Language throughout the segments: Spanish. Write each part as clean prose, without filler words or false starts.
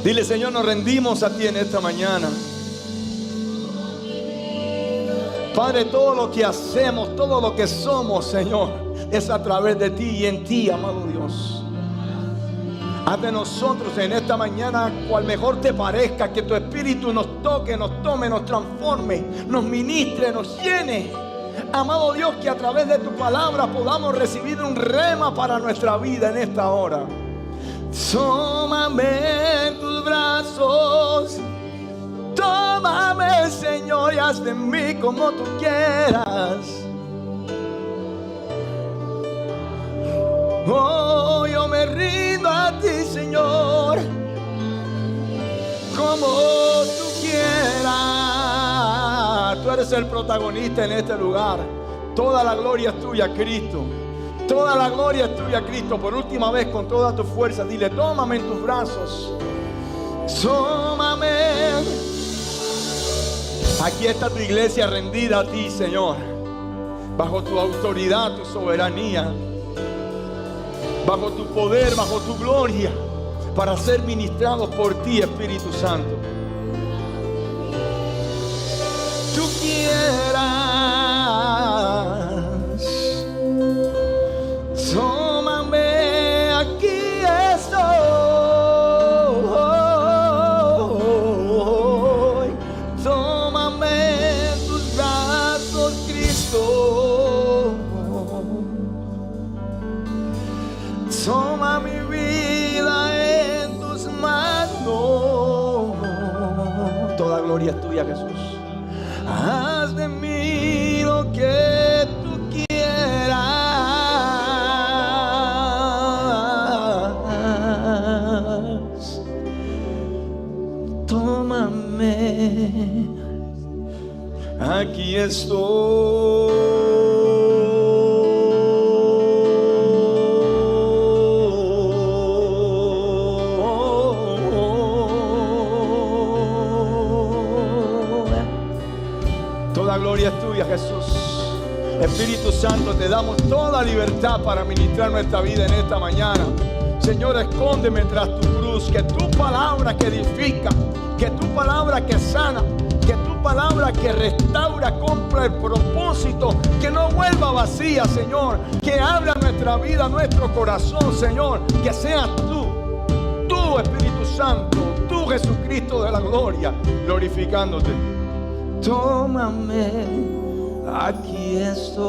Dile: Señor, nos rendimos a ti en esta mañana. Padre, todo lo que hacemos, todo lo que somos, Señor, es a través de ti y en ti, amado Dios. Haz de nosotros en esta mañana cual mejor te parezca, que tu Espíritu nos toque, nos tome, nos transforme, nos ministre, nos llene. Amado Dios, que a través de tu palabra podamos recibir un rema para nuestra vida en esta hora. Tómame en tus brazos, tómame, Señor, y haz de mí como tú quieras. Oh, yo me rindo a ti, Señor, como tú quieras. Tú eres el protagonista en este lugar. Toda la gloria es tuya, Cristo. Toda la gloria es tuya, Cristo. Por última vez, con toda tu fuerza, dile: tómame en tus brazos, tómame. Aquí está tu iglesia rendida a ti, Señor, bajo tu autoridad, tu soberanía, bajo tu poder, bajo tu gloria, para ser ministrados por ti, Espíritu Santo. Tú quieras, tómame, aquí estoy. Tómame en tus brazos, Cristo. Toma mi vida en tus manos. Toda gloria es tuya, Jesús. Haz de mí lo que tú quieras. Tómame, aquí estoy. Toda gloria es tuya, Jesús. Espíritu Santo, te damos toda libertad para ministrar nuestra vida en esta mañana. Señor, escóndeme tras tu cruz. Que tu palabra que edifica, que tu palabra que sana, que tu palabra que restaura, cumpla el propósito, que no vuelva vacía, Señor. Que abra nuestra vida, nuestro corazón, Señor. Que seas tú, Espíritu Santo, tú, Jesucristo de la gloria, glorificándote. Tómame, aquí estoy.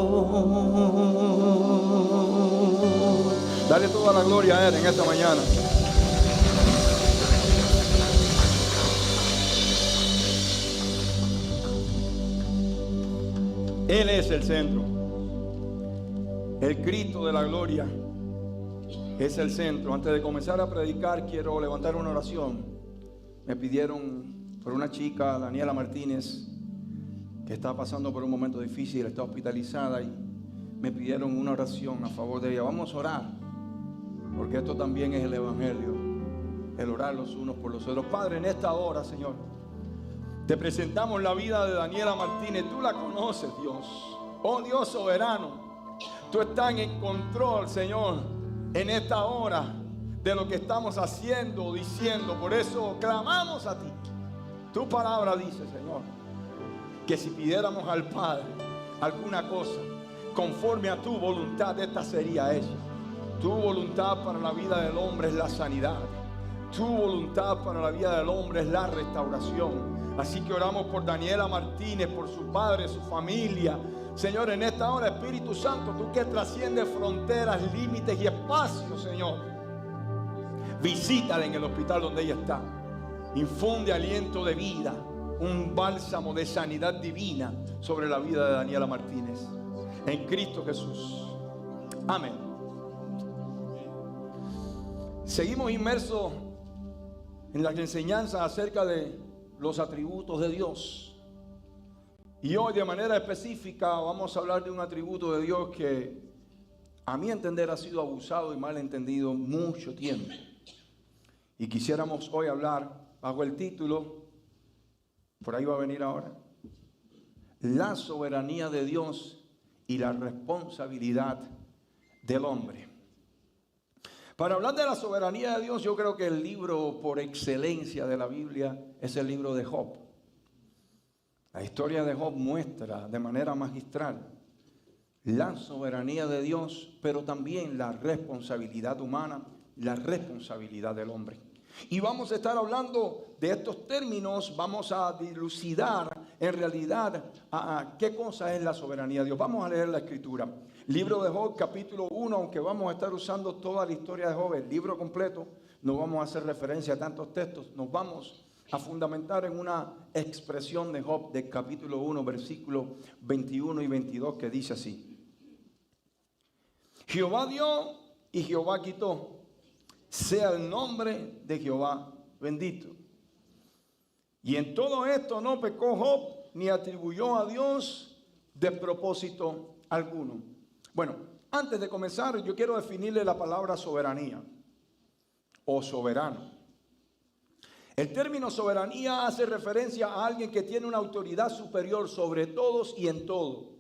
Dale toda la gloria a Él en esta mañana. Él es el centro. El Cristo de la gloria es el centro. Antes de comenzar a predicar, quiero levantar una oración. Me pidieron por una chica, Daniela Martínez, que está pasando por un momento difícil, está hospitalizada, y me pidieron una oración a favor de ella. Vamos a orar, porque esto también es el evangelio, el orar los unos por los otros. Padre, en esta hora, Señor, te presentamos la vida de Daniela Martínez. Tú la conoces, Dios. Oh Dios soberano, tú estás en control, Señor, en esta hora de lo que estamos haciendo, diciendo. Por eso clamamos a ti. Tu palabra dice, Señor, que si pidiéramos al Padre alguna cosa conforme a tu voluntad, esta sería ella. Tu voluntad para la vida del hombre es la sanidad. Tu voluntad para la vida del hombre es la restauración. Así que oramos por Daniela Martínez, por su padre, su familia. Señor, en esta hora, Espíritu Santo, tú que trasciendes fronteras, límites y espacios, Señor, visítala en el hospital donde ella está. Infunde aliento de vida, un bálsamo de sanidad divina sobre la vida de Daniela Martínez, en Cristo Jesús. Amén. Seguimos inmersos en las enseñanzas acerca de los atributos de Dios. Y hoy, de manera específica, vamos a hablar de un atributo de Dios que, a mi entender, ha sido abusado y mal entendido mucho tiempo. Y quisiéramos hoy hablar bajo el título, por ahí va a venir ahora, la soberanía de Dios y la responsabilidad del hombre. Para hablar de la soberanía de Dios, yo creo que el libro por excelencia de la Biblia es el libro de Job. La historia de Job muestra de manera magistral la soberanía de Dios, pero también la responsabilidad humana, la responsabilidad del hombre. Y vamos a estar hablando de estos términos, vamos a dilucidar en realidad qué cosa es la soberanía de Dios. Vamos a leer la escritura. Libro de Job, capítulo 1, aunque vamos a estar usando toda la historia de Job, el libro completo, no vamos a hacer referencia a tantos textos, nos vamos a fundamentar en una expresión de Job del capítulo 1, versículos 21 y 22, que dice así: Jehová dio y Jehová quitó, sea el nombre de Jehová bendito. Y en todo esto no pecó Job, ni atribuyó a Dios despropósito alguno. Bueno, antes de comenzar, yo quiero definirle la palabra soberanía o soberano. El término soberanía hace referencia a alguien que tiene una autoridad superior sobre todos y en todo.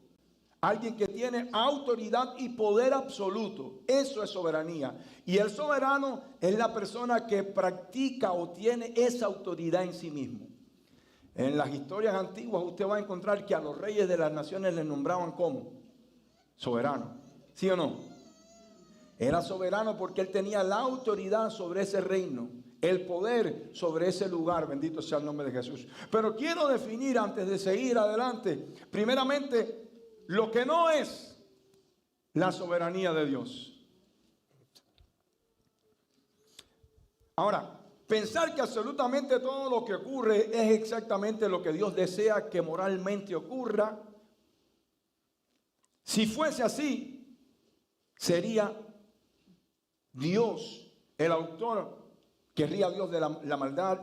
Alguien que tiene autoridad y poder absoluto. Eso es soberanía. Y el soberano es la persona que practica o tiene esa autoridad en sí mismo. En las historias antiguas usted va a encontrar que a los reyes de las naciones les nombraban como soberano. ¿Sí o no? Era soberano porque él tenía la autoridad sobre ese reino, el poder sobre ese lugar. Bendito sea el nombre de Jesús. Pero quiero definir, antes de seguir adelante, primeramente, lo que no es la soberanía de Dios. Ahora, pensar que absolutamente todo lo que ocurre es exactamente lo que Dios desea que moralmente ocurra, si fuese así, sería Dios el autor. Querría Dios de la maldad,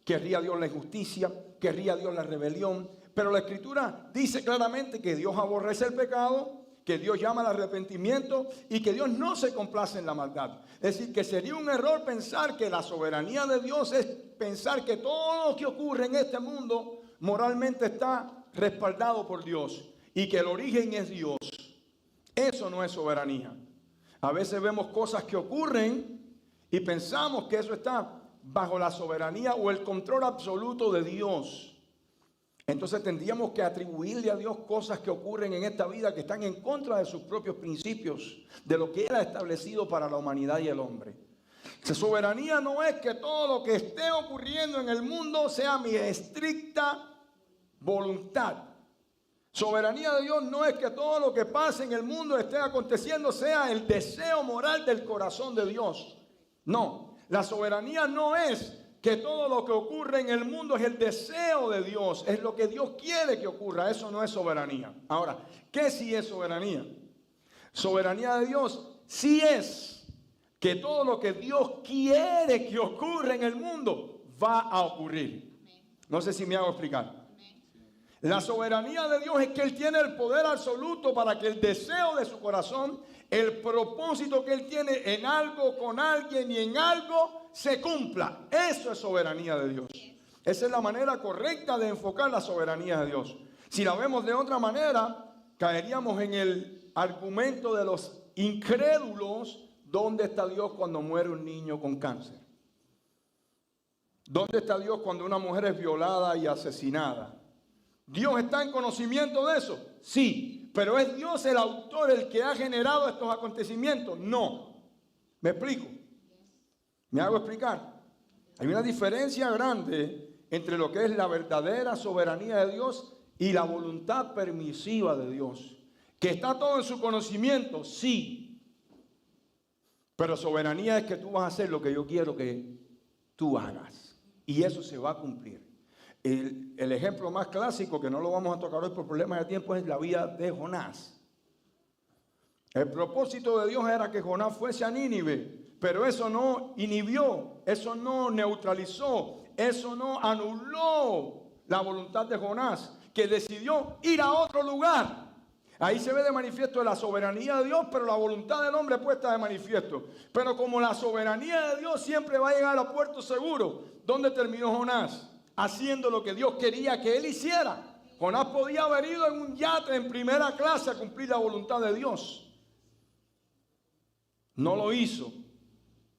querría Dios la injusticia, querría Dios la rebelión. Pero la Escritura dice claramente que Dios aborrece el pecado, que Dios llama al arrepentimiento y que Dios no se complace en la maldad. Es decir, que sería un error pensar que la soberanía de Dios es pensar que todo lo que ocurre en este mundo moralmente está respaldado por Dios y que el origen es Dios. Eso no es soberanía. A veces vemos cosas que ocurren y pensamos que eso está bajo la soberanía o el control absoluto de Dios. Entonces tendríamos que atribuirle a Dios cosas que ocurren en esta vida que están en contra de sus propios principios, de lo que Él ha establecido para la humanidad y el hombre. La soberanía no es que todo lo que esté ocurriendo en el mundo sea mi estricta voluntad. Soberanía de Dios no es que todo lo que pase en el mundo esté aconteciendo sea el deseo moral del corazón de Dios. No, la soberanía no es que todo lo que ocurre en el mundo es el deseo de Dios, es lo que Dios quiere que ocurra. Eso no es soberanía. Ahora, ¿qué sí es soberanía? Soberanía de Dios sí es que todo lo que Dios quiere que ocurra en el mundo va a ocurrir. No sé si me hago explicar. La soberanía de Dios es que Él tiene el poder absoluto para que el deseo de su corazón, el propósito que Él tiene en algo, con alguien y en algo, se cumpla. Eso es soberanía de Dios. Esa es la manera correcta de enfocar la soberanía de Dios. Si la vemos de otra manera, caeríamos en el argumento de los incrédulos. ¿Dónde está Dios cuando muere un niño con cáncer? ¿Dónde está Dios cuando una mujer es violada y asesinada? ¿Dios está en conocimiento de eso? Sí, pero ¿es Dios el autor, el que ha generado estos acontecimientos? No. ¿Me explico? ¿Me hago explicar? Hay una diferencia grande entre lo que es la verdadera soberanía de Dios y la voluntad permisiva de Dios. ¿Que está todo en su conocimiento? Sí. Pero soberanía es que tú vas a hacer lo que yo quiero que tú hagas. Y eso se va a cumplir. El ejemplo más clásico, que no lo vamos a tocar hoy por problemas de tiempo, es la vida de Jonás. El propósito de Dios era que Jonás fuese a Nínive, pero eso no inhibió, eso no neutralizó, eso no anuló la voluntad de Jonás, que decidió ir a otro lugar. Ahí se ve de manifiesto la soberanía de Dios, pero la voluntad del hombre puesta de manifiesto. Pero como la soberanía de Dios siempre va a llegar a puerto seguro, ¿dónde terminó Jonás? Haciendo lo que Dios quería que él hiciera. Jonás podía haber ido en un yate en primera clase a cumplir la voluntad de Dios. No lo hizo.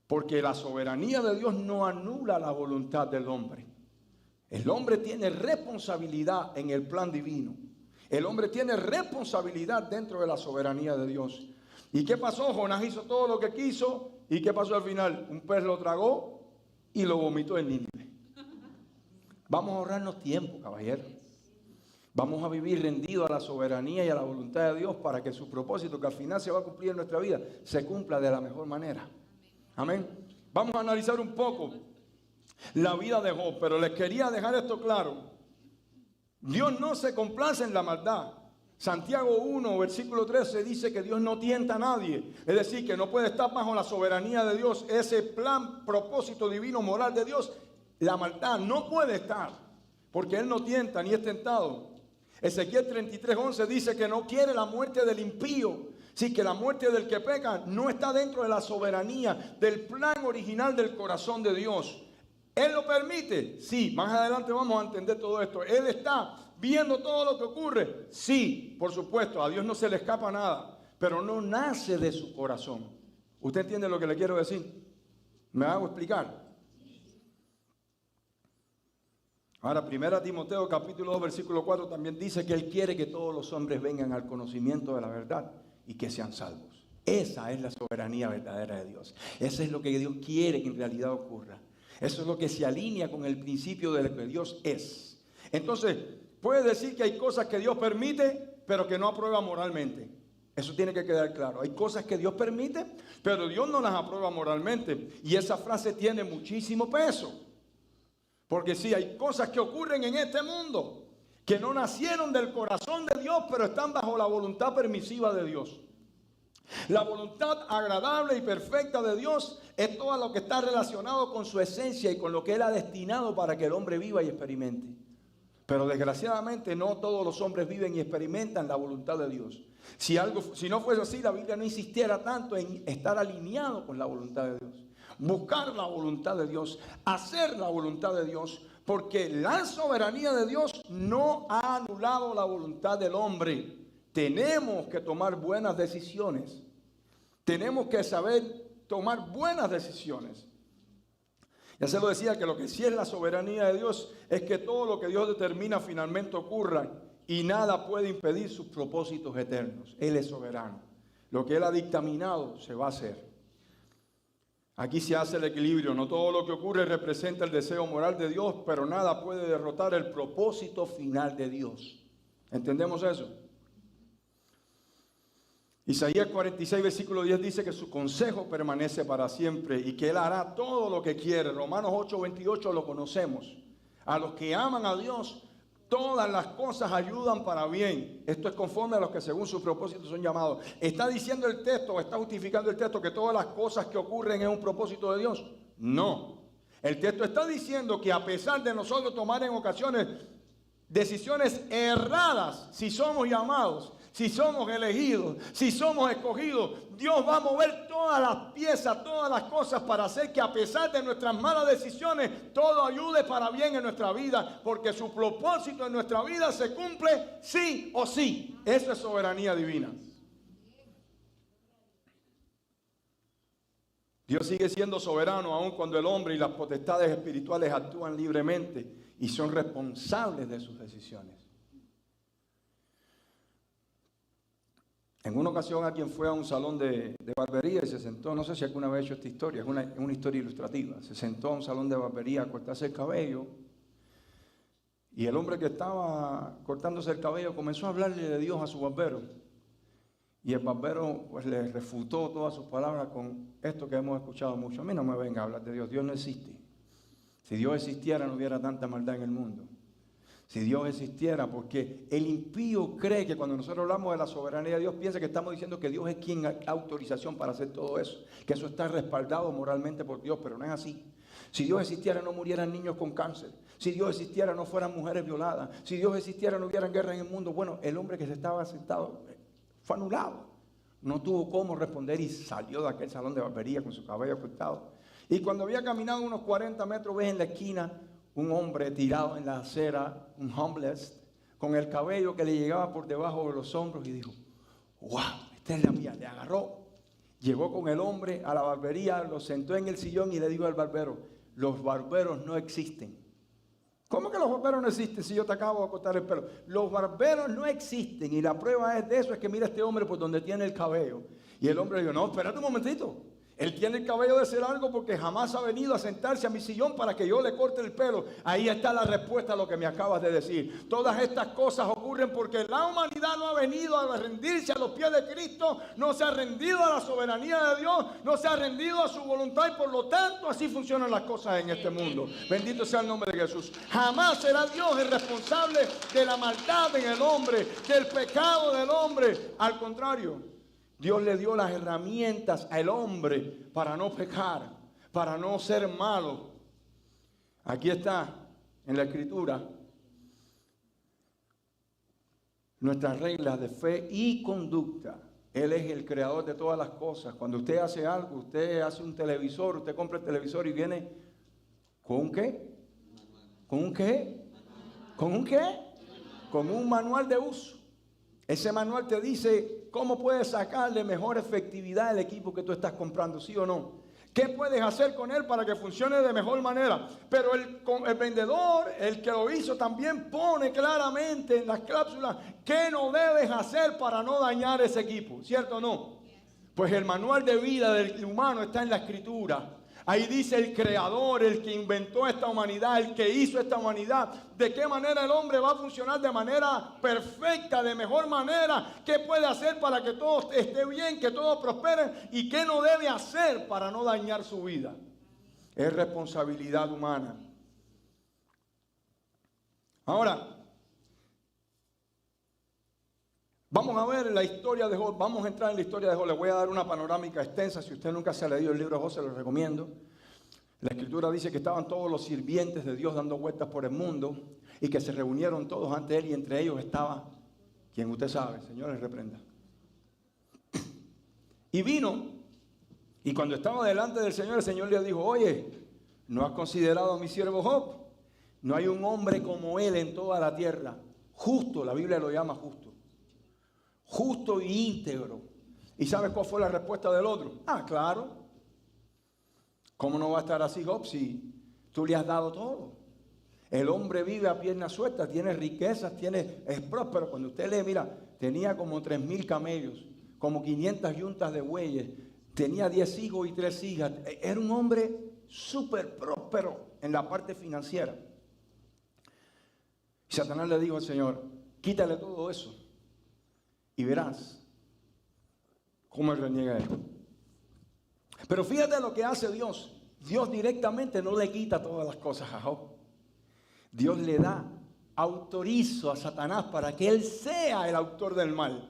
Porque la soberanía de Dios no anula la voluntad del hombre. El hombre tiene responsabilidad en el plan divino. El hombre tiene responsabilidad dentro de la soberanía de Dios. ¿Y qué pasó? Jonás hizo todo lo que quiso. ¿Y qué pasó al final? Un pez lo tragó y lo vomitó en Nínive. Vamos a ahorrarnos tiempo, caballero. Vamos a vivir rendidos a la soberanía y a la voluntad de Dios para que su propósito, que al final se va a cumplir en nuestra vida, se cumpla de la mejor manera. Amén. Vamos a analizar un poco la vida de Job, pero les quería dejar esto claro. Dios no se complace en la maldad. Santiago 1, versículo 13 dice que Dios no tienta a nadie. Es decir, que no puede estar bajo la soberanía de Dios. Ese plan, propósito divino, moral de Dios, la maldad no puede estar, porque Él no tienta ni es tentado. Ezequiel 33:11 dice que no quiere la muerte del impío. Sí, que la muerte del que peca no está dentro de la soberanía, del plan original del corazón de Dios. ¿Él lo permite? Sí, más adelante vamos a entender todo esto. ¿Él está viendo todo lo que ocurre? Sí, por supuesto, a Dios no se le escapa nada, pero no nace de su corazón. ¿Usted entiende lo que le quiero decir? ¿Me hago explicar? Ahora, 1 Timoteo capítulo 2, versículo 4 también dice que Él quiere que todos los hombres vengan al conocimiento de la verdad y que sean salvos. Esa es la soberanía verdadera de Dios. Eso es lo que Dios quiere que en realidad ocurra. Eso es lo que se alinea con el principio de lo que Dios es. Entonces, puede decir que hay cosas que Dios permite, pero que no aprueba moralmente. Eso tiene que quedar claro. Hay cosas que Dios permite, pero Dios no las aprueba moralmente. Y esa frase tiene muchísimo peso. Porque sí, hay cosas que ocurren en este mundo que no nacieron del corazón de Dios, pero están bajo la voluntad permisiva de Dios. La voluntad agradable y perfecta de Dios es todo lo que está relacionado con su esencia y con lo que Él ha destinado para que el hombre viva y experimente. Pero desgraciadamente no todos los hombres viven y experimentan la voluntad de Dios. Si no fuese así, la Biblia no insistiera tanto en estar alineado con la voluntad de Dios. Buscar la voluntad de Dios, hacer la voluntad de Dios, porque la soberanía de Dios no ha anulado la voluntad del hombre. Tenemos que tomar buenas decisiones. Tenemos que saber tomar buenas decisiones. Ya se lo decía que lo que sí es la soberanía de Dios es que todo lo que Dios determina finalmente ocurra y nada puede impedir sus propósitos eternos. Él es soberano. Lo que Él ha dictaminado se va a hacer. Aquí se hace el equilibrio. No todo lo que ocurre representa el deseo moral de Dios, pero nada puede derrotar el propósito final de Dios. ¿Entendemos eso? Isaías 46, versículo 10 dice que su consejo permanece para siempre y que Él hará todo lo que quiere. Romanos 8, 28 lo conocemos. A los que aman a Dios, todas las cosas ayudan para bien. Esto es conforme a los que según su propósito son llamados. ¿Está diciendo el texto o está justificando el texto que todas las cosas que ocurren es un propósito de Dios? No. El texto está diciendo que a pesar de nosotros tomar en ocasiones decisiones erradas, si somos llamados, si somos elegidos, si somos escogidos, Dios va a mover todas las piezas, todas las cosas para hacer que a pesar de nuestras malas decisiones, todo ayude para bien en nuestra vida, porque su propósito en nuestra vida se cumple sí o sí. Eso es soberanía divina. Dios sigue siendo soberano aun cuando el hombre y las potestades espirituales actúan libremente y son responsables de sus decisiones. En una ocasión alguien fue a un salón de barbería y se sentó, no sé si alguna vez he hecho esta historia, es una historia ilustrativa. Se sentó a un salón de barbería a cortarse el cabello y el hombre que estaba cortándose el cabello comenzó a hablarle de Dios a su barbero. Y el barbero pues le refutó todas sus palabras con esto que hemos escuchado mucho. A mí no me venga a hablar de Dios, Dios no existe. Si Dios existiera no hubiera tanta maldad en el mundo. Si Dios existiera, porque el impío cree que cuando nosotros hablamos de la soberanía de Dios, piensa que estamos diciendo que Dios es quien da autorización para hacer todo eso, que eso está respaldado moralmente por Dios, pero no es así. Si Dios existiera no murieran niños con cáncer, si Dios existiera no fueran mujeres violadas, si Dios existiera no hubieran guerra en el mundo. Bueno, el hombre que se estaba sentado fue anulado, no tuvo cómo responder y salió de aquel salón de barbería con su cabello cortado. Y cuando había caminado unos 40 metros, ves en la esquina un hombre tirado en la acera, un homeless, con el cabello que le llegaba por debajo de los hombros y dijo, wow, esta es la mía. Le agarró Llegó con el hombre a la barbería, lo sentó en el sillón y le dijo al barbero, los barberos no existen. ¿Cómo que los barberos no existen si yo te acabo de cortar el pelo? Los barberos no existen y la prueba de eso es que mira a este hombre por donde tiene el cabello. Y el hombre le dijo, no, espérate un momentito. Él tiene el cabello de ser algo porque jamás ha venido a sentarse a mi sillón para que yo le corte el pelo. Ahí está la respuesta a lo que me acabas de decir. Todas estas cosas ocurren porque la humanidad no ha venido a rendirse a los pies de Cristo, no se ha rendido a la soberanía de Dios, no se ha rendido a su voluntad y por lo tanto así funcionan las cosas en este mundo. Bendito sea el nombre de Jesús. Jamás será Dios el responsable de la maldad en el hombre, del pecado del hombre. Al contrario, Dios le dio las herramientas al hombre para no pecar, para no ser malo. Aquí está en la Escritura nuestras reglas de fe y conducta. Él es el creador de todas las cosas. Cuando usted hace algo, usted hace un televisor, usted compra el televisor y viene ¿con un qué? ¿Con un qué? ¿Con un qué? Con un manual de uso. Ese manual te dice cómo puedes sacarle mejor efectividad al equipo que tú estás comprando, ¿sí o no? ¿Qué puedes hacer con él para que funcione de mejor manera? Pero el vendedor, el que lo hizo, también pone claramente en las cláusulas qué no debes hacer para no dañar ese equipo, ¿cierto o no? Pues el manual de vida del humano está en la Escritura. Ahí dice el creador, el que inventó esta humanidad, el que hizo esta humanidad, de qué manera el hombre va a funcionar de manera perfecta, de mejor manera, qué puede hacer para que todo esté bien, que todo prospere y qué no debe hacer para no dañar su vida. Es responsabilidad humana. Ahora, vamos a ver la historia de Job, vamos a entrar en la historia de Job. Les voy a dar una panorámica extensa. Si usted nunca se ha leído el libro de Job, se lo recomiendo. La Escritura dice que estaban todos los sirvientes de Dios dando vueltas por el mundo y que se reunieron todos ante él y entre ellos estaba, quien usted sabe, Señor les reprenda. Y vino, y cuando estaba delante del Señor, el Señor le dijo, oye, ¿no has considerado a mi siervo Job? No hay un hombre como él en toda la tierra. Justo, la Biblia lo llama justo. Justo y íntegro. ¿Y sabes cuál fue la respuesta del otro? Ah, claro. ¿Cómo no va a estar así Job si tú le has dado todo? El hombre vive a piernas sueltas, tiene riquezas, es próspero. Cuando usted lee, mira, tenía como 3,000 camellos, como 500 yuntas de bueyes, tenía 10 hijos y 3 hijas. Era un hombre súper próspero en la parte financiera. Y Satanás le dijo al Señor, quítale todo eso y verás cómo él reniega esto. Pero fíjate lo que hace Dios. Dios directamente no le quita todas las cosas a Job. Dios le da autorizo a Satanás para que él sea el autor del mal.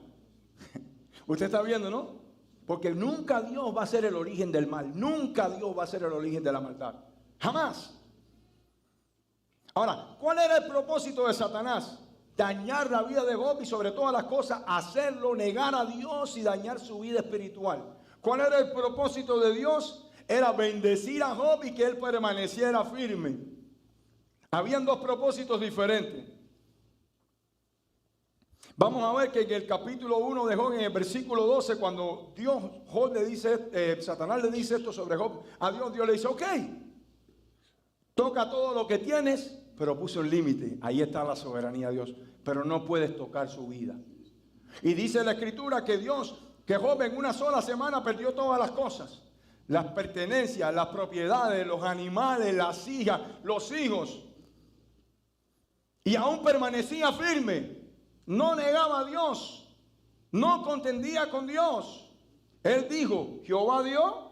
Usted está viendo, ¿no? Porque nunca Dios va a ser el origen del mal. Nunca Dios va a ser el origen de la maldad. Jamás. Ahora, ¿cuál era el propósito de Satanás? Dañar la vida de Job y sobre todas las cosas hacerlo negar a Dios y dañar su vida espiritual. ¿Cuál era el propósito de Dios? Era bendecir a Job y que él permaneciera firme. Habían dos propósitos diferentes. Vamos a ver que en el capítulo 1 de Job, en el versículo 12, cuando Satanás le dice esto sobre Job, a Dios le dice, ok, toca todo lo que tienes, pero puso un límite. Ahí está la soberanía de Dios, pero no puedes tocar su vida. Y dice la Escritura que Job en una sola semana perdió todas las cosas. Las pertenencias, las propiedades, los animales, las hijas, los hijos. Y aún permanecía firme. No negaba a Dios. No contendía con Dios. Él dijo, Jehová dio,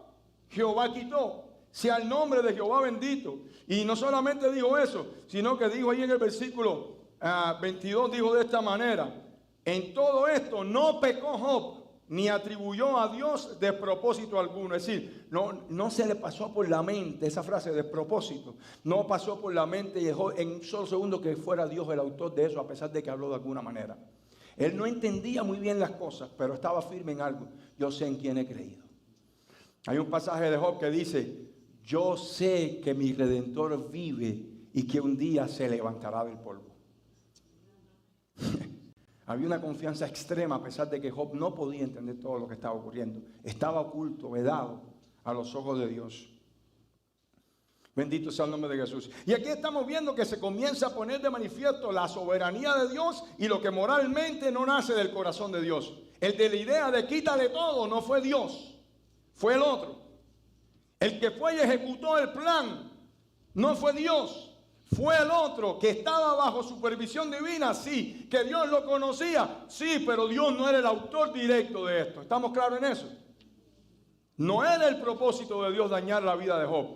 Jehová quitó. Sea el nombre de Jehová bendito. Y no solamente dijo eso, sino que dijo ahí en el versículo 22, dijo de esta manera. En todo esto no pecó Job, ni atribuyó a Dios despropósito alguno. Es decir, no se le pasó por la mente esa frase de propósito. No pasó por la mente en un solo segundo que fuera Dios el autor de eso, a pesar de que habló de alguna manera. Él no entendía muy bien las cosas, pero estaba firme en algo. Yo sé en quién he creído. Hay un pasaje de Job que dice, yo sé que mi Redentor vive y que un día se levantará del polvo. Había una confianza extrema a pesar de que Job no podía entender todo lo que estaba ocurriendo. Estaba oculto, vedado a los ojos de Dios. Bendito sea el nombre de Jesús. Y aquí estamos viendo que se comienza a poner de manifiesto la soberanía de Dios y lo que moralmente no nace del corazón de Dios. El de la idea de quítale todo no fue Dios, fue el otro. El que fue y ejecutó el plan no fue Dios. Fue el otro que estaba bajo supervisión divina, sí. Que Dios lo conocía, sí, pero Dios no era el autor directo de esto. ¿Estamos claros en eso? No era el propósito de Dios dañar la vida de Job.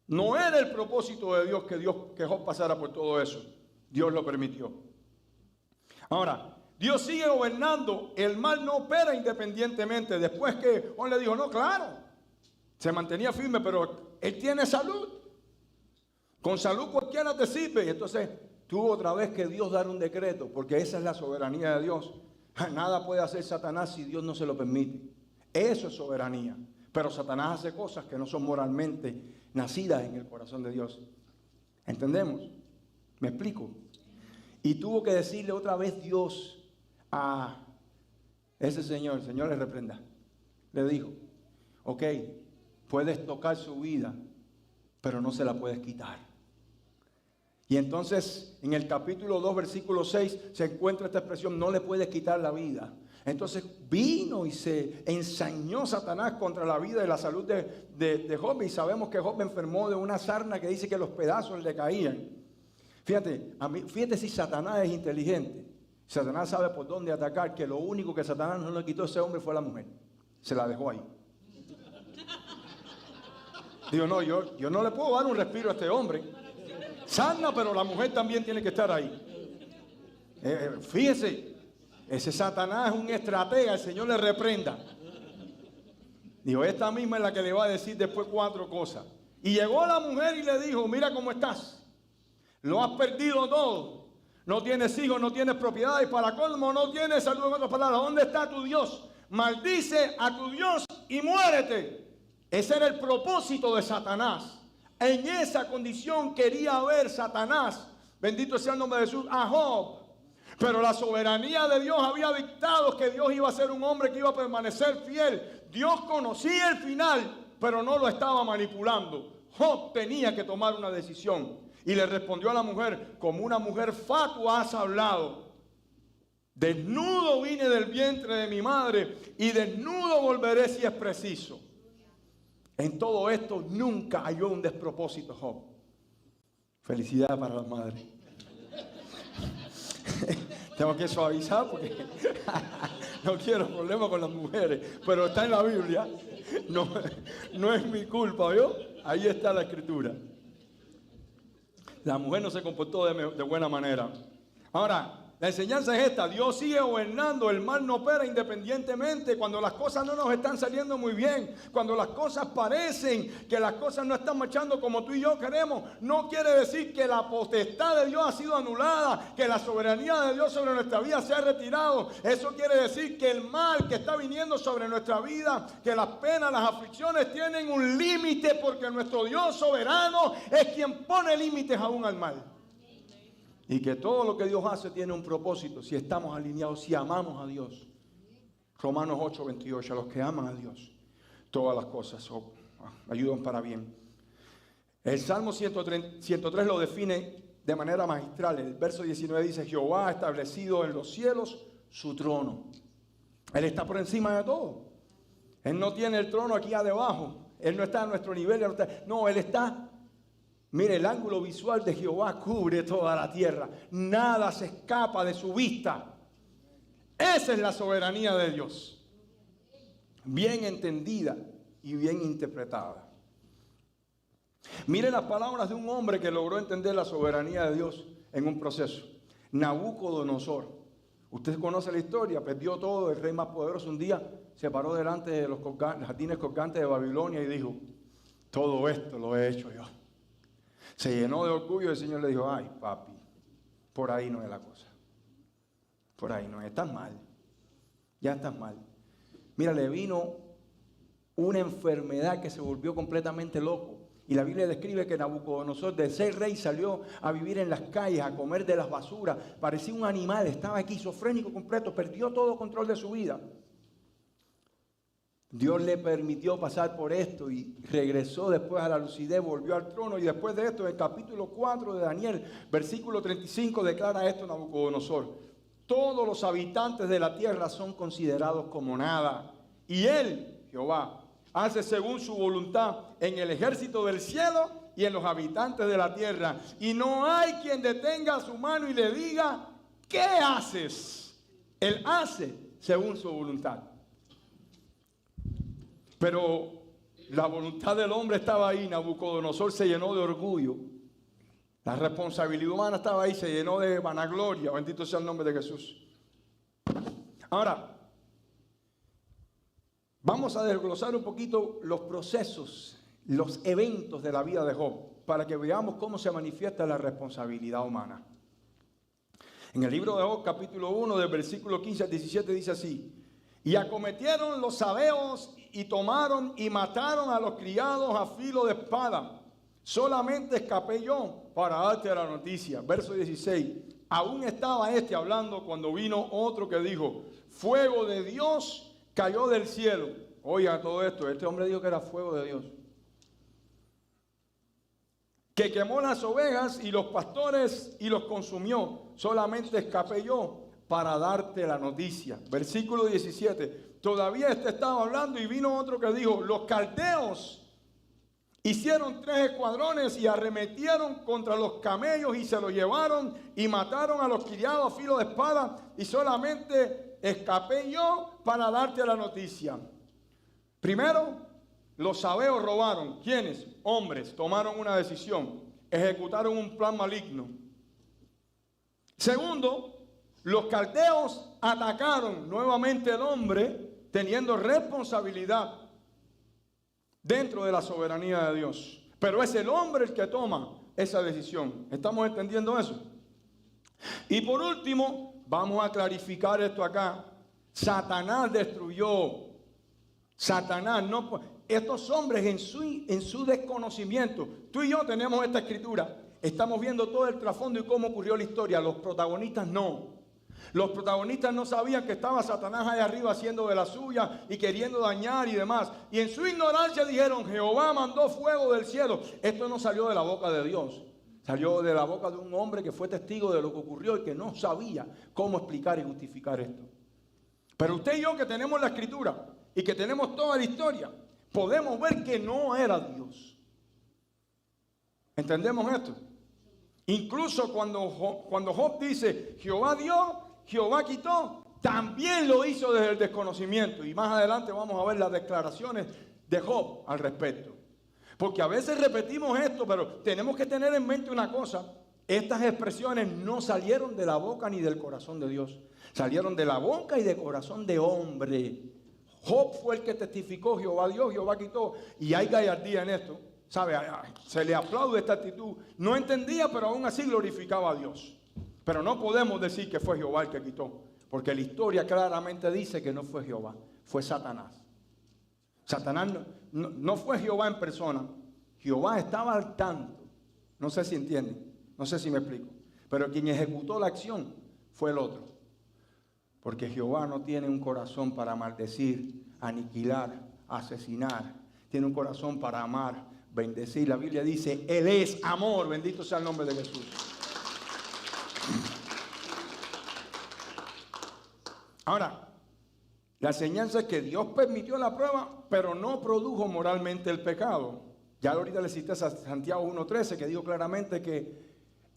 No era el propósito de Dios que Job pasara por todo eso. Dios lo permitió. Ahora, Dios sigue gobernando. El mal no opera independientemente. Después que Job le dijo, no, claro. Se mantenía firme, pero él tiene salud. Con salud cualquiera te sirve. Y entonces tuvo otra vez que Dios dar un decreto, porque esa es la soberanía de Dios. Nada puede hacer Satanás si Dios no se lo permite. Eso es soberanía. Pero Satanás hace cosas que no son moralmente nacidas en el corazón de Dios. ¿Entendemos? ¿Me explico? Y tuvo que decirle otra vez Dios a ese señor, el Señor le reprenda. Le dijo, ok, puedes tocar su vida, pero no se la puedes quitar. Y entonces en el capítulo 2, versículo 6, se encuentra esta expresión, no le puedes quitar la vida. Entonces vino y se ensañó Satanás contra la vida y la salud de Job. Y sabemos que Job enfermó de una sarna que dice que los pedazos le caían. Fíjate si Satanás es inteligente. Satanás sabe por dónde atacar, que lo único que Satanás no le quitó a ese hombre fue la mujer. Se la dejó ahí. Digo, no, yo no le puedo dar un respiro a este hombre. Sana, pero la mujer también tiene que estar ahí. Fíjese, ese Satanás es un estratega, el Señor le reprenda. Digo, esta misma es la que le va a decir después 4 cosas. Y llegó la mujer y le dijo, mira cómo estás. Lo has perdido todo. No tienes hijos, no tienes propiedad y para colmo no tienes salud. En otras palabras, ¿dónde está tu Dios? Maldice a tu Dios y muérete. Ese era el propósito de Satanás. En esa condición quería ver Satanás, bendito sea el nombre de Jesús, a Job. Pero la soberanía de Dios había dictado que Dios iba a ser un hombre que iba a permanecer fiel. Dios conocía el final, pero no lo estaba manipulando. Job tenía que tomar una decisión. Y le respondió a la mujer, como una mujer fatua has hablado. Desnudo vine del vientre de mi madre y desnudo volveré si es preciso. En todo esto nunca halló un despropósito Job. Felicidad para las madres. Tengo que suavizar porque no quiero problemas con las mujeres, pero está en la Biblia. No es mi culpa, ¿vio? Ahí está la escritura. La mujer no se comportó de buena manera. Ahora, la enseñanza es esta: Dios sigue gobernando, el mal no opera independientemente. Cuando las cosas no nos están saliendo muy bien, cuando las cosas parecen que las cosas no están marchando como tú y yo queremos, no quiere decir que la potestad de Dios ha sido anulada, que la soberanía de Dios sobre nuestra vida se ha retirado. Eso quiere decir que el mal que está viniendo sobre nuestra vida, que las penas, las aflicciones tienen un límite, porque nuestro Dios soberano es quien pone límites aún al mal. Y que todo lo que Dios hace tiene un propósito si estamos alineados, si amamos a Dios. Romanos 8:28, a los que aman a Dios, todas las cosas ayudan para bien. El Salmo 103 lo define de manera magistral. El verso 19 dice, Jehová ha establecido en los cielos su trono. Él está por encima de todo. Él no tiene el trono aquí abajo. Él no está a nuestro nivel. No, Él está... Mire, el ángulo visual de Jehová cubre toda la tierra. Nada se escapa de su vista. Esa es la soberanía de Dios. Bien entendida y bien interpretada. Mire las palabras de un hombre que logró entender la soberanía de Dios en un proceso. Nabucodonosor. Usted conoce la historia. Perdió todo. El rey más poderoso un día se paró delante de los jardines colgantes de Babilonia y dijo, todo esto lo he hecho yo. Se llenó de orgullo y el Señor le dijo, ay papi, por ahí no es la cosa. Por ahí no es, estás mal. Ya estás mal. Mira, le vino una enfermedad que se volvió completamente loco. Y la Biblia describe que Nabucodonosor, de ser rey, salió a vivir en las calles, a comer de las basuras. Parecía un animal, estaba esquizofrénico completo, perdió todo control de su vida. Dios le permitió pasar por esto y regresó después a la lucidez, volvió al trono. Y después de esto, en el capítulo 4 de Daniel, versículo 35, declara esto Nabucodonosor: todos los habitantes de la tierra son considerados como nada. Y él, Jehová, hace según su voluntad en el ejército del cielo y en los habitantes de la tierra. Y no hay quien detenga su mano y le diga: ¿qué haces? Él hace según su voluntad. Pero la voluntad del hombre estaba ahí. Nabucodonosor se llenó de orgullo. La responsabilidad humana estaba ahí, se llenó de vanagloria. Bendito sea el nombre de Jesús. Ahora, vamos a desglosar un poquito los procesos, los eventos de la vida de Job, para que veamos cómo se manifiesta la responsabilidad humana. En el libro de Job, capítulo 1, del versículo 15 al 17, dice así: y acometieron los sabeos y tomaron y mataron a los criados a filo de espada. Solamente escapé yo para darte la noticia. Verso 16. Aún estaba hablando cuando vino otro que dijo: fuego de Dios cayó del cielo. Oiga todo esto, este hombre dijo que era fuego de Dios, que quemó las ovejas y los pastores y los consumió. Solamente escapé yo para darte la noticia. Versículo 17. Todavía estaba hablando y vino otro que dijo: los caldeos hicieron 3 escuadrones y arremetieron contra los camellos y se los llevaron y mataron a los criados a filo de espada, y solamente escapé yo para darte la noticia. Primero, los sabeos robaron. ¿Quiénes? Hombres. Tomaron una decisión, ejecutaron un plan maligno. Segundo, los caldeos atacaron nuevamente al hombre, teniendo responsabilidad dentro de la soberanía de Dios. Pero es el hombre el que toma esa decisión. ¿Estamos entendiendo eso? Y por último, vamos a clarificar esto acá. Satanás destruyó. Satanás no. Estos hombres en su desconocimiento. Tú y yo tenemos esta escritura. Estamos viendo todo el trasfondo y cómo ocurrió la historia. Los protagonistas no. Los protagonistas no sabían que estaba Satanás allá arriba haciendo de la suya y queriendo dañar y demás. Y en su ignorancia dijeron: Jehová mandó fuego del cielo. Esto no salió de la boca de Dios. Salió de la boca de un hombre que fue testigo de lo que ocurrió y que no sabía cómo explicar y justificar esto. Pero usted y yo, que tenemos la escritura y que tenemos toda la historia, podemos ver que no era Dios. ¿Entendemos esto? Incluso cuando Job dice: Jehová dio, Jehová quitó, también lo hizo desde el desconocimiento. Y más adelante vamos a ver las declaraciones de Job al respecto. Porque a veces repetimos esto, pero tenemos que tener en mente una cosa: estas expresiones no salieron de la boca ni del corazón de Dios. Salieron de la boca y del corazón de hombre. Job fue el que testificó: Jehová dio, Jehová quitó. Y hay gallardía en esto. ¿Sabe? Se le aplaude esta actitud. No entendía, pero aún así glorificaba a Dios. Pero no podemos decir que fue Jehová el que quitó, porque la historia claramente dice que no fue Jehová, fue Satanás. Satanás no fue Jehová en persona. Jehová estaba al tanto. No sé si entienden, no sé si me explico. Pero quien ejecutó la acción fue el otro. Porque Jehová no tiene un corazón para maldecir, aniquilar, asesinar. Tiene un corazón para amar, bendecir. La Biblia dice: Él es amor. Bendito sea el nombre de Jesús. Ahora, la enseñanza es que Dios permitió la prueba, pero no produjo moralmente el pecado. Ya ahorita le cité a Santiago 1:13, que dijo claramente que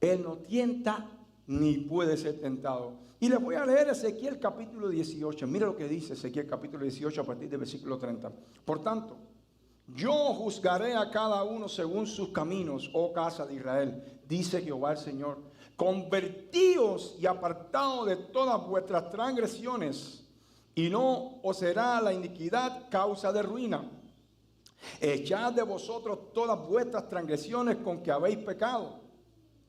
Él no tienta ni puede ser tentado. Y les voy a leer Ezequiel capítulo 18. Mira lo que dice Ezequiel capítulo 18 a partir del versículo 30. Por tanto, yo juzgaré a cada uno según sus caminos, oh casa de Israel, dice Jehová el Señor. Convertíos y apartaos de todas vuestras transgresiones, y no os será la iniquidad causa de ruina. Echad de vosotros todas vuestras transgresiones con que habéis pecado,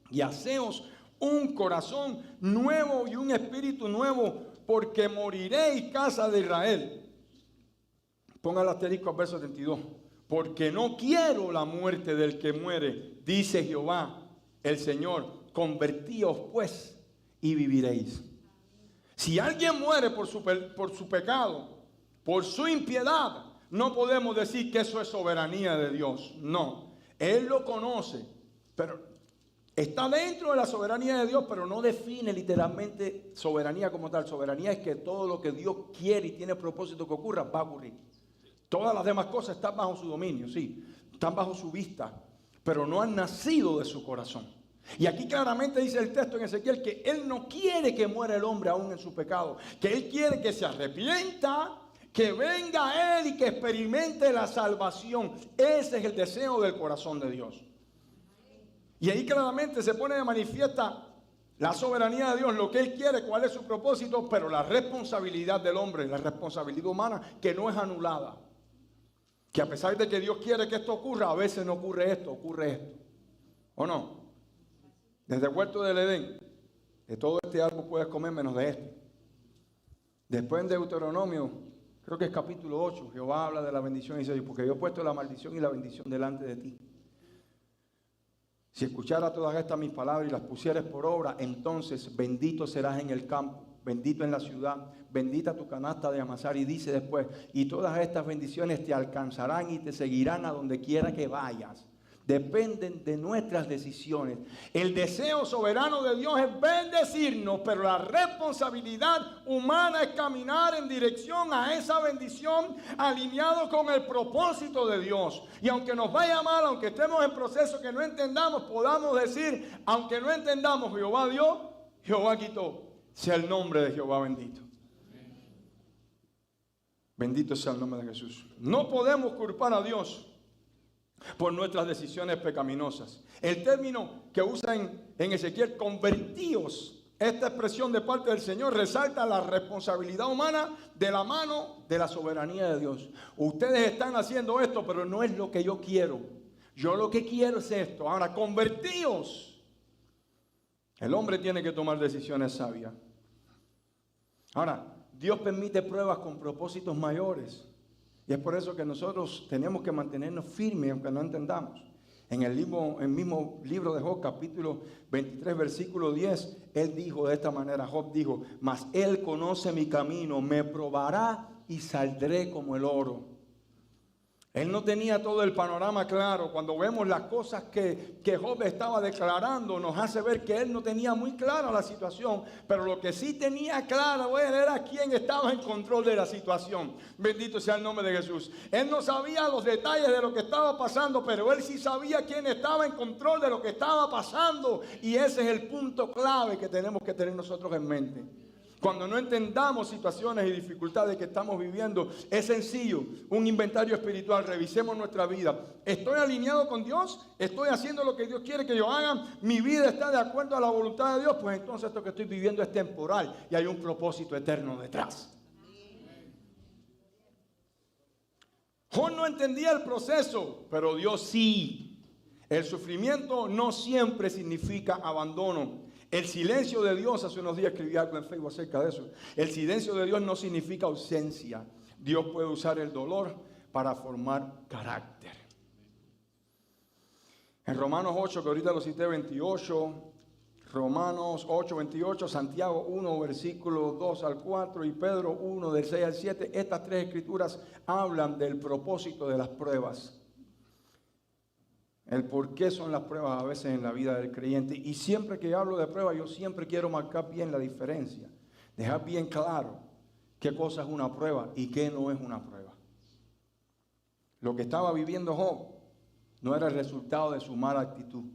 y haceos un corazón nuevo y un espíritu nuevo, porque moriréis, casa de Israel. Ponga el asterisco al verso 32. porque no quiero la muerte del que muere, dice Jehová el Señor. Convertíos pues y viviréis. Si alguien muere por su pecado, por su impiedad, no podemos decir que eso es soberanía de Dios. No, Él lo conoce, pero está dentro de la soberanía de Dios, pero no define literalmente soberanía como tal. Soberanía es que todo lo que Dios quiere y tiene propósito que ocurra, va a ocurrir. Todas las demás cosas están bajo su dominio, sí, están bajo su vista, pero no han nacido de su corazón. Y aquí claramente dice el texto en Ezequiel que Él no quiere que muera el hombre aún en su pecado, que Él quiere que se arrepienta, que venga a Él y que experimente la salvación. Ese es el deseo del corazón de Dios. Y ahí claramente se pone de manifiesta la soberanía de Dios, lo que Él quiere, cuál es su propósito, pero la responsabilidad del hombre, la responsabilidad humana que no es anulada. Que a pesar de que Dios quiere que esto ocurra, a veces no ocurre esto, ocurre esto. ¿O no? Desde el huerto del Edén, de todo este árbol puedes comer menos de este. Después en Deuteronomio, creo que es capítulo 8, Jehová habla de la bendición y dice, porque yo he puesto la maldición y la bendición delante de ti. Si escucharas todas estas mis palabras y las pusieras por obra, entonces bendito serás en el campo, bendito en la ciudad, bendita tu canasta de amasar. Y dice después, y todas estas bendiciones te alcanzarán y te seguirán a donde quiera que vayas. Dependen de nuestras decisiones. El deseo soberano de Dios es bendecirnos, pero la responsabilidad humana es caminar en dirección a esa bendición, alineado con el propósito de Dios. Y aunque nos vaya mal, aunque estemos en proceso que no entendamos, podamos decir, aunque no entendamos, Jehová dio, Jehová quitó. Sea el nombre de Jehová bendito. Bendito sea el nombre de Jesús. No podemos culpar a Dios por nuestras decisiones pecaminosas. El término que usa en Ezequiel, convertíos, esta expresión de parte del Señor resalta la responsabilidad humana de la mano de la soberanía de Dios. Ustedes están haciendo esto, pero no es lo que yo quiero. Yo lo que quiero es esto. Ahora, convertíos. El hombre tiene que tomar decisiones sabias. Ahora, Dios permite pruebas con propósitos mayores. Y es por eso que nosotros tenemos que mantenernos firmes aunque no entendamos. En el mismo libro de Job, capítulo 23, versículo 10, él dijo de esta manera, Job dijo, mas él conoce mi camino, me probará y saldré como el oro. Él no tenía todo el panorama claro. Cuando vemos las cosas que Job estaba declarando, nos hace ver que él no tenía muy clara la situación. Pero lo que sí tenía claro era quién estaba en control de la situación. Bendito sea el nombre de Jesús. Él no sabía los detalles de lo que estaba pasando, pero él sí sabía quién estaba en control de lo que estaba pasando. Y ese es el punto clave que tenemos que tener nosotros en mente. Cuando no entendamos situaciones y dificultades que estamos viviendo, es sencillo, un inventario espiritual, revisemos nuestra vida. ¿Estoy alineado con Dios? ¿Estoy haciendo lo que Dios quiere que yo haga? ¿Mi vida está de acuerdo a la voluntad de Dios? Pues entonces esto que estoy viviendo es temporal y hay un propósito eterno detrás. Job no entendía el proceso, pero Dios sí. El sufrimiento no siempre significa abandono. El silencio de Dios, hace unos días escribí algo en Facebook acerca de eso. El silencio de Dios no significa ausencia. Dios puede usar el dolor para formar carácter. En Romanos 8, que ahorita lo cité, 28, Romanos 8, 28, Santiago 1, versículo 2 al 4 y Pedro 1, del 6 al 7, estas tres escrituras hablan del propósito de las pruebas. El por qué son las pruebas a veces en la vida del creyente. Y siempre que hablo de pruebas, yo siempre quiero marcar bien la diferencia. Dejar bien claro qué cosa es una prueba y qué no es una prueba. Lo que estaba viviendo Job no era el resultado de su mala actitud.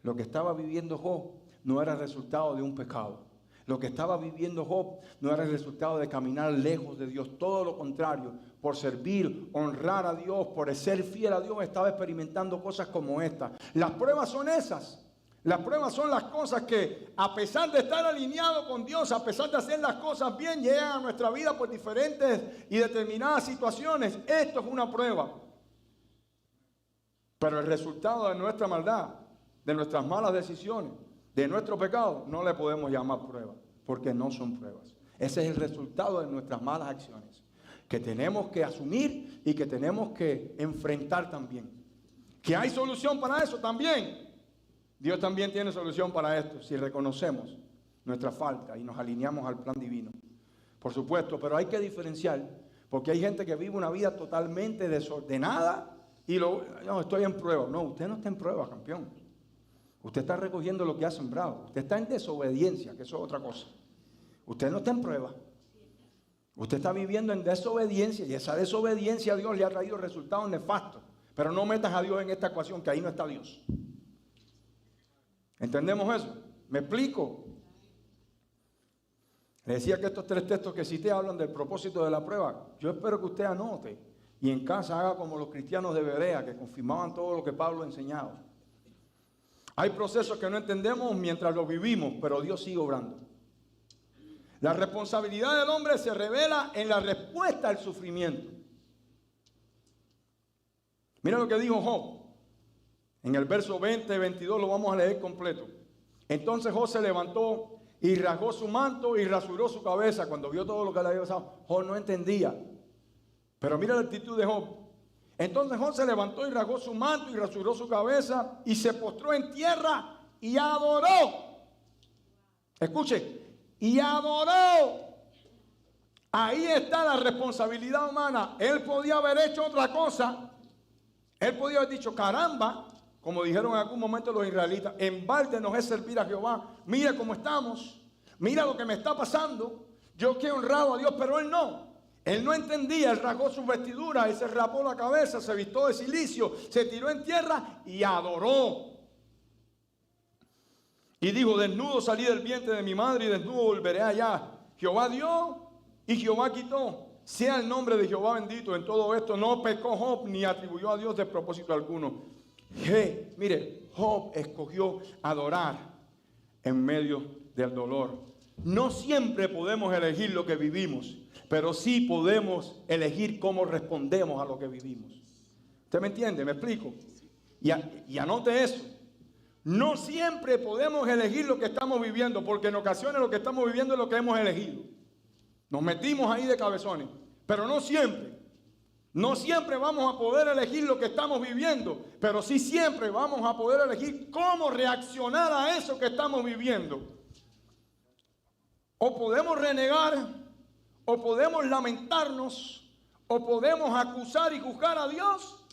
Lo que estaba viviendo Job no era el resultado de un pecado. Lo que estaba viviendo Job no era el resultado de caminar lejos de Dios. Todo lo contrario, por servir, honrar a Dios, por ser fiel a Dios, estaba experimentando cosas como esta. Las pruebas son esas. Las pruebas son las cosas que, a pesar de estar alineado con Dios, a pesar de hacer las cosas bien, llegan a nuestra vida por diferentes y determinadas situaciones. Esto es una prueba. Pero el resultado de nuestra maldad, de nuestras malas decisiones, de nuestro pecado, no le podemos llamar prueba, porque no son pruebas. Ese es el resultado de nuestras malas acciones. que tenemos que asumir y que tenemos que enfrentar también. Que hay solución para eso también. Dios también tiene solución para esto, si reconocemos nuestra falta y nos alineamos al plan divino. Por supuesto, pero hay que diferenciar, porque hay gente que vive una vida totalmente desordenada y no, estoy en prueba. No, usted no está en prueba, campeón. Usted está recogiendo lo que ha sembrado. Usted está en desobediencia, que eso es otra cosa. Usted no está en prueba. Usted está viviendo en desobediencia y esa desobediencia a Dios le ha traído resultados nefastos. Pero no metas a Dios en esta ecuación, que ahí no está Dios. ¿Entendemos eso? ¿Me explico? Le decía que estos 3 textos que cité hablan del propósito de la prueba. Yo espero que usted anote y en casa haga como los cristianos de Berea, que confirmaban todo lo que Pablo enseñaba. Hay procesos que no entendemos mientras los vivimos, pero Dios sigue obrando. La responsabilidad del hombre se revela en la respuesta al sufrimiento. Mira lo que dijo Job. En el verso 20 y 22 lo vamos a leer completo. Entonces Job se levantó y rasgó su manto y rasuró su cabeza. Cuando vio todo lo que le había pasado, Job no entendía. Pero mira la actitud de Job. Entonces Job se levantó y rasgó su manto y rasuró su cabeza y se postró en tierra y adoró. Escuche, y adoró. Ahí está la responsabilidad humana. Él podía haber hecho otra cosa. Él podía haber dicho, caramba, como dijeron en algún momento los israelitas, en balde nos es servir a Jehová. Mira cómo estamos, mira lo que me está pasando. Yo que he honrado a Dios, pero él no. Él no entendía, él rasgó sus vestiduras, él se rapó la cabeza, se vistió de cilicio, se tiró en tierra y adoró. Y dijo, desnudo salí del vientre de mi madre y desnudo volveré allá. Jehová dio y Jehová quitó. Sea el nombre de Jehová bendito. En todo esto no pecó Job ni atribuyó a Dios despropósito alguno. Mire, Job escogió adorar en medio del dolor. No siempre podemos elegir lo que vivimos, pero sí podemos elegir cómo respondemos a lo que vivimos. ¿Usted me entiende? ¿Me explico? Y anote eso. No siempre podemos elegir lo que estamos viviendo, porque en ocasiones lo que estamos viviendo es lo que hemos elegido. Nos metimos ahí de cabezones, pero no siempre. No siempre vamos a poder elegir lo que estamos viviendo, pero sí siempre vamos a poder elegir cómo reaccionar a eso que estamos viviendo. O podemos renegar, o podemos lamentarnos, o podemos acusar y juzgar a Dios,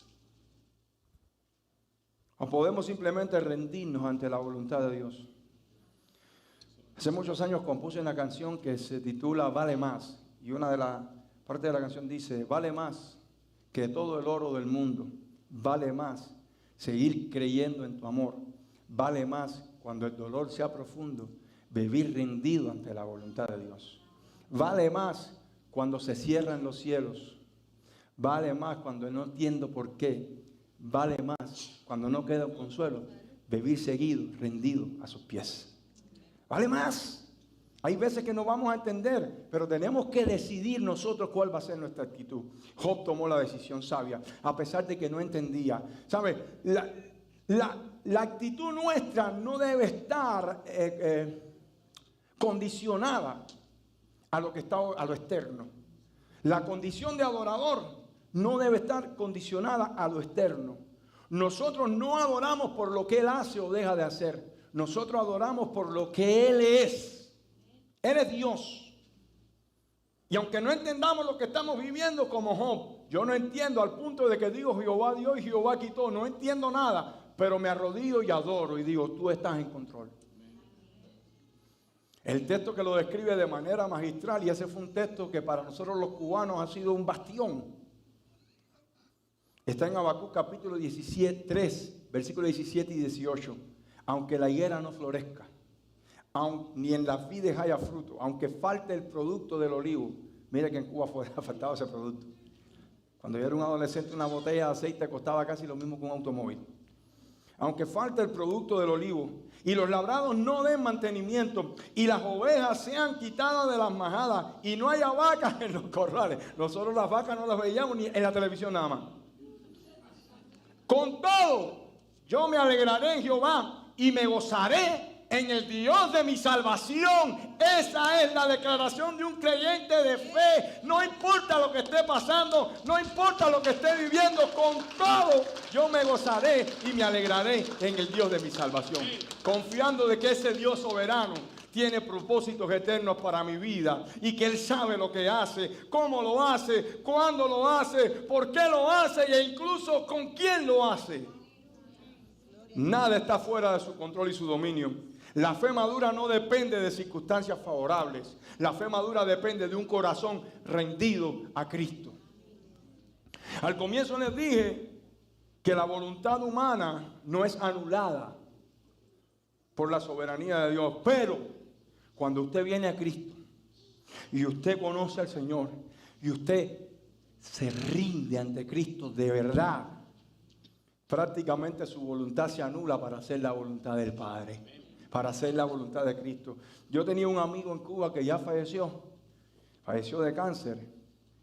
o podemos simplemente rendirnos ante la voluntad de Dios. Hace muchos años compuse una canción que se titula Vale Más. Y una de las partes de la canción dice, vale más que todo el oro del mundo. Vale más seguir creyendo en tu amor. Vale más cuando el dolor sea profundo, vivir rendido ante la voluntad de Dios. Vale más cuando se cierran los cielos. Vale más cuando no entiendo por qué. Vale más cuando no queda un consuelo, vivir seguido, rendido a sus pies. Vale más. Hay veces que no vamos a entender, pero tenemos que decidir nosotros cuál va a ser nuestra actitud. Job tomó la decisión sabia, a pesar de que no entendía. ¿Sabe? La actitud nuestra no debe estar condicionada a lo que está, a lo externo. La condición de adorador no debe estar condicionada a lo externo. Nosotros no adoramos por lo que Él hace o deja de hacer. Nosotros adoramos por lo que Él es. Él es Dios. Y aunque no entendamos lo que estamos viviendo como Job, yo no entiendo al punto de que digo Jehová dio y Jehová quitó. No entiendo nada, pero me arrodillo y adoro y digo, tú estás en control. El texto que lo describe de manera magistral, y ese fue un texto que para nosotros los cubanos ha sido un bastión. Está en Habacuc capítulo 3, versículos 17 y 18. Aunque la higuera no florezca, ni en las vides haya fruto, aunque falte el producto del olivo. Mira que en Cuba faltaba ese producto. Cuando yo era un adolescente, una botella de aceite costaba casi lo mismo que un automóvil. Aunque falte el producto del olivo, y los labrados no den mantenimiento, y las ovejas sean quitadas de las majadas, y no haya vacas en los corrales. Nosotros las vacas no las veíamos ni en la televisión nada más. Con todo, yo me alegraré en Jehová y me gozaré en el Dios de mi salvación. Esa es la declaración de un creyente de fe. No importa lo que esté pasando, no importa lo que esté viviendo, con todo yo me gozaré y me alegraré en el Dios de mi salvación, confiando de que ese Dios soberano tiene propósitos eternos para mi vida y que Él sabe lo que hace, cómo lo hace, cuándo lo hace, por qué lo hace e incluso con quién lo hace. Nada está fuera de su control y su dominio. La fe madura no depende de circunstancias favorables. La fe madura depende de un corazón rendido a Cristo. Al comienzo les dije que la voluntad humana no es anulada por la soberanía de Dios, pero cuando usted viene a Cristo y usted conoce al Señor y usted se rinde ante Cristo de verdad, prácticamente su voluntad se anula para hacer la voluntad del Padre, para hacer la voluntad de Cristo. Yo tenía un amigo en Cuba que ya falleció de cáncer,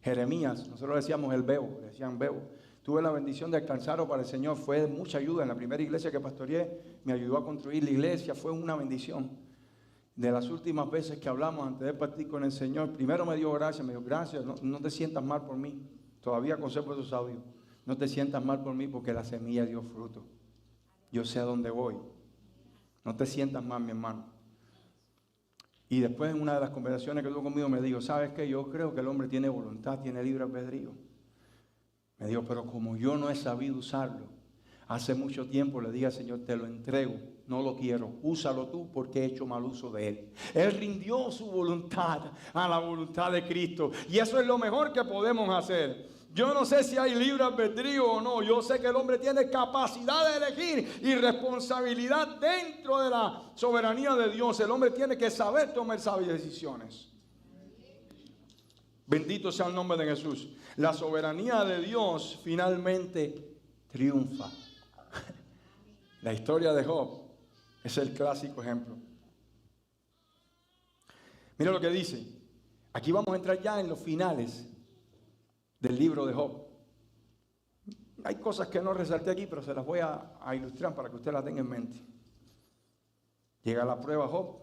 Jeremías, nosotros le decíamos el Bebo, le decían Bebo. Tuve la bendición de alcanzarlo para el Señor, fue de mucha ayuda. En la primera iglesia que pastoreé, me ayudó a construir la iglesia, fue una bendición. De las últimas veces que hablamos antes de partir con el Señor, primero me dio gracias, no te sientas mal por mí, todavía conservo esos audios, no te sientas mal por mí porque la semilla dio fruto, yo sé a dónde voy, no te sientas mal, mi hermano. Y después en una de las conversaciones que tuvo conmigo me dijo, ¿sabes qué? Yo creo que el hombre tiene voluntad, tiene libre albedrío. Me dijo, pero como yo no he sabido usarlo, hace mucho tiempo le dije al Señor, te lo entrego, no lo quiero, úsalo tú porque he hecho mal uso de él. Él rindió su voluntad a la voluntad de Cristo y eso es lo mejor que podemos hacer. Yo no sé si hay libre albedrío o no, yo sé que el hombre tiene capacidad de elegir y responsabilidad dentro de la soberanía de Dios. El hombre tiene que saber tomar sabias decisiones. Bendito sea el nombre de Jesús. La soberanía de Dios finalmente triunfa. La historia de Job es el clásico ejemplo. Mira lo que dice. Aquí vamos a entrar ya en los finales del libro de Job. Hay cosas que no resalté aquí, pero se las voy a ilustrar para que usted las tenga en mente. Llega la prueba Job.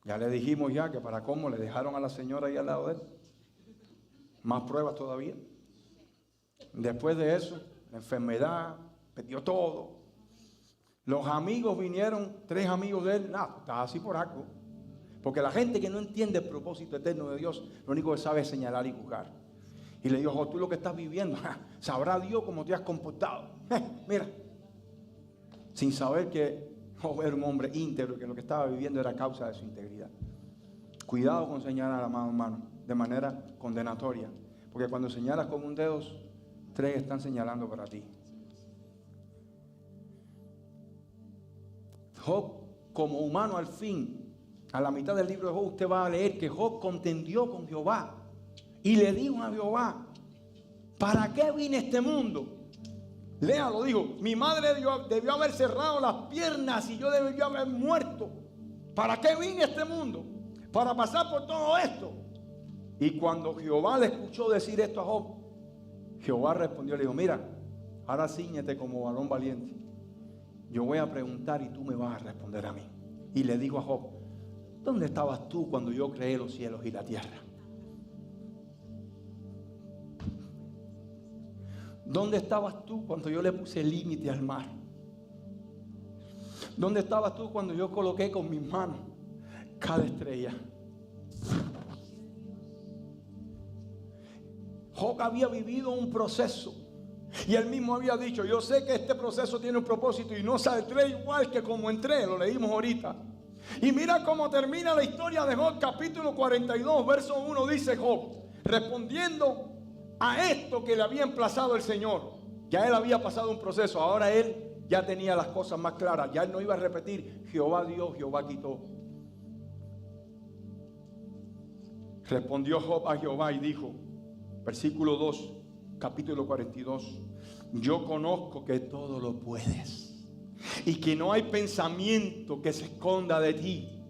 Ya le dijimos ya que para cómo le dejaron a la señora ahí al lado de él. Más pruebas todavía. Después de eso, la enfermedad, perdió todo. Los amigos vinieron, 3 amigos de él, nada, está así por algo. Porque la gente que no entiende el propósito eterno de Dios, lo único que sabe es señalar y juzgar. Y le dijo, tú lo que estás viviendo, sabrá Dios cómo te has comportado. Mira, sin saber que Job era un hombre íntegro, que lo que estaba viviendo era causa de su integridad. Cuidado con señalar, amado hermano, de manera condenatoria. Porque cuando señalas con un dedo, 3 están señalando para ti. Job, como humano al fin, a la mitad del libro de Job, usted va a leer que Job contendió con Jehová y le dijo a Jehová, ¿para qué vine a este mundo? Léalo, dijo, mi madre debió haber cerrado las piernas y yo debió haber muerto. ¿Para qué vine a este mundo? Para pasar por todo esto. Y cuando Jehová le escuchó decir esto a Job, Jehová respondió, le dijo, mira, ahora cíñete como varón valiente. Yo voy a preguntar y tú me vas a responder a mí. Y le dijo a Job, ¿dónde estabas tú cuando yo creé los cielos y la tierra? ¿Dónde estabas tú cuando yo le puse límite al mar? ¿Dónde estabas tú cuando yo coloqué con mis manos cada estrella? Job había vivido un proceso y él mismo había dicho, yo sé que este proceso tiene un propósito y no saldré igual que como entré, lo leímos ahorita. Y mira cómo termina la historia de Job, capítulo 42, verso 1, dice Job, respondiendo a esto que le había emplazado el Señor. Ya él había pasado un proceso, ahora él ya tenía las cosas más claras, ya él no iba a repetir, Jehová dio, Jehová quitó. Respondió Job a Jehová y dijo, versículo 2, capítulo 42, yo conozco que todo lo puedes y que no hay pensamiento que se esconda de ti.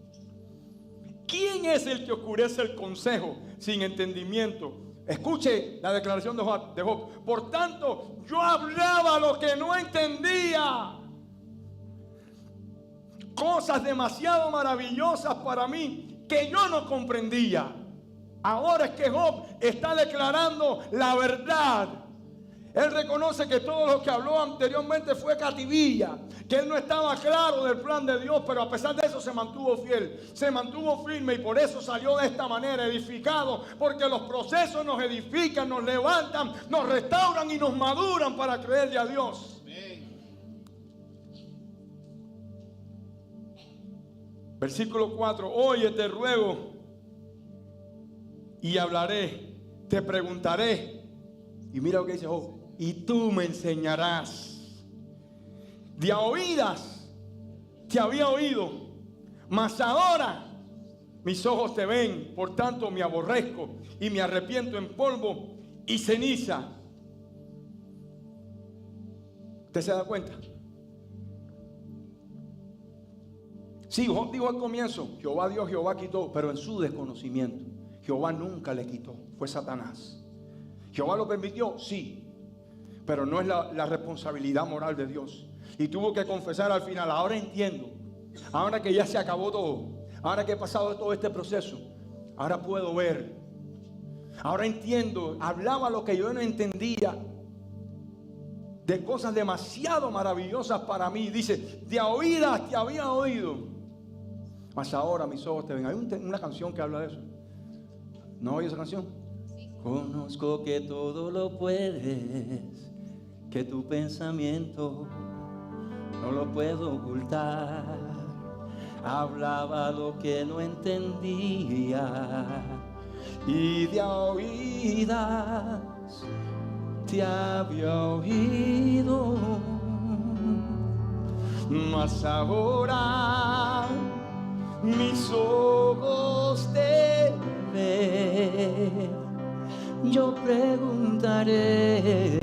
¿Quién es el que oscurece el consejo sin entendimiento? Escuche la declaración de Job. Por tanto, yo hablaba lo que no entendía. cosas demasiado maravillosas para mí que yo no comprendía. Ahora es que Job está declarando la verdad. Él reconoce que todo lo que habló anteriormente fue cativilla, que él no estaba claro del plan de Dios, pero a pesar de eso se mantuvo fiel, se mantuvo firme, y por eso salió de esta manera, edificado, porque los procesos nos edifican, nos levantan, nos restauran y nos maduran para creerle a Dios. Versículo 4: oye, te ruego y hablaré, te preguntaré. Y mira lo que dice Job: y tú me enseñarás. De a oídas te había oído, mas ahora mis ojos te ven. Por tanto me aborrezco y me arrepiento en polvo y ceniza. ¿Usted se da cuenta? Sí, Job dijo al comienzo: Jehová dio, Jehová quitó, pero en su desconocimiento. Jehová nunca le quitó, fue Satanás. Jehová lo permitió, sí, pero no es la responsabilidad moral de Dios. Y tuvo que confesar al final: ahora entiendo, ahora que ya se acabó todo, ahora que he pasado todo este proceso, ahora puedo ver, ahora entiendo. Hablaba lo que yo no entendía, de cosas demasiado maravillosas para mí. Dice: de a oídas te había oído, mas ahora mis ojos te ven. Hay una canción que habla de eso. ¿No oye esa canción? Conozco que todo lo puedes, que tu pensamiento no lo puedo ocultar. Hablaba lo que no entendía, y de a oídas te había oído, mas ahora mis ojos te ven. Yo preguntaré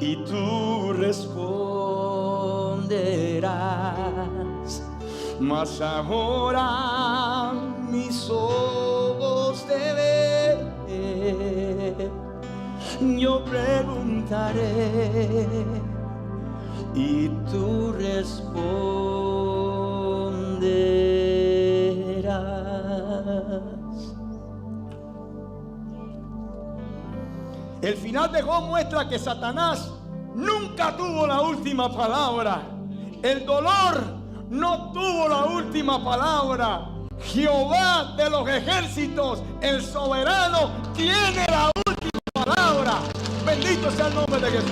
y tú responderás, mas ahora mis ojos te ven. Yo preguntaré y tú responderás. El final de Job muestra que Satanás nunca tuvo la última palabra. El dolor no tuvo la última palabra. Jehová de los ejércitos, el soberano, tiene la última palabra. Bendito sea el nombre de Jesús.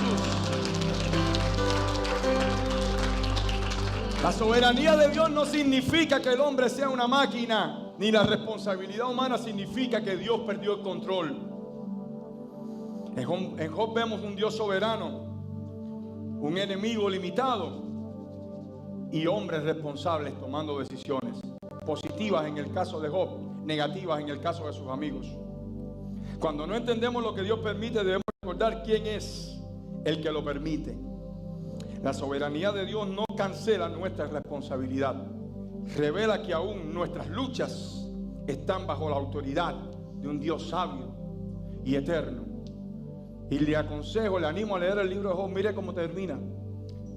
La soberanía de Dios no significa que el hombre sea una máquina, ni la responsabilidad humana significa que Dios perdió el control. En Job vemos un Dios soberano, un enemigo limitado y hombres responsables tomando decisiones positivas en el caso de Job, negativas en el caso de sus amigos. Cuando no entendemos lo que Dios permite, debemos recordar quién es el que lo permite. La soberanía de Dios no cancela nuestra responsabilidad, revela que aún nuestras luchas están bajo la autoridad de un Dios sabio y eterno. Y le aconsejo, le animo a leer el libro de Job. Mire cómo termina.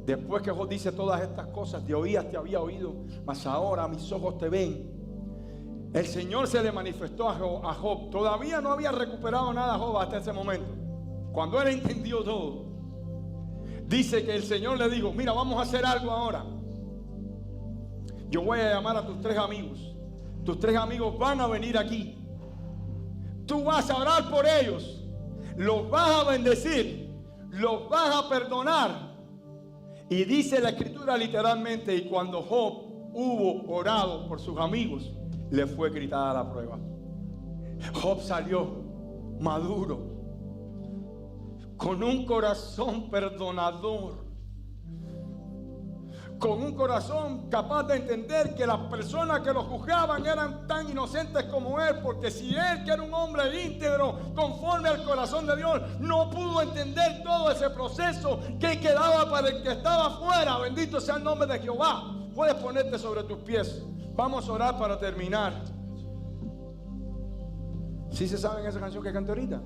Después que Job dice todas estas cosas: de oídas te había oído, mas ahora mis ojos te ven. El Señor se le manifestó a Job. Todavía no había recuperado nada Job hasta ese momento. Cuando él entendió todo, dice que el Señor le dijo: mira, vamos a hacer algo ahora. Yo voy a llamar a tus 3 amigos. Tus 3 amigos van a venir aquí. Tú vas a orar por ellos. Los vas a bendecir, los vas a perdonar. Y dice la escritura literalmente: y cuando Job hubo orado por sus amigos, le fue quitada la prueba. Job salió maduro, con un corazón perdonador, con un corazón capaz de entender que las personas que lo juzgaban eran tan inocentes como él, porque si él, que era un hombre íntegro conforme al corazón de Dios, no pudo entender todo ese proceso que quedaba para el que estaba afuera. Bendito sea el nombre de Jehová. Puedes ponerte sobre tus pies. Vamos a orar para terminar. ¿Sí se saben esa canción que canté ahorita?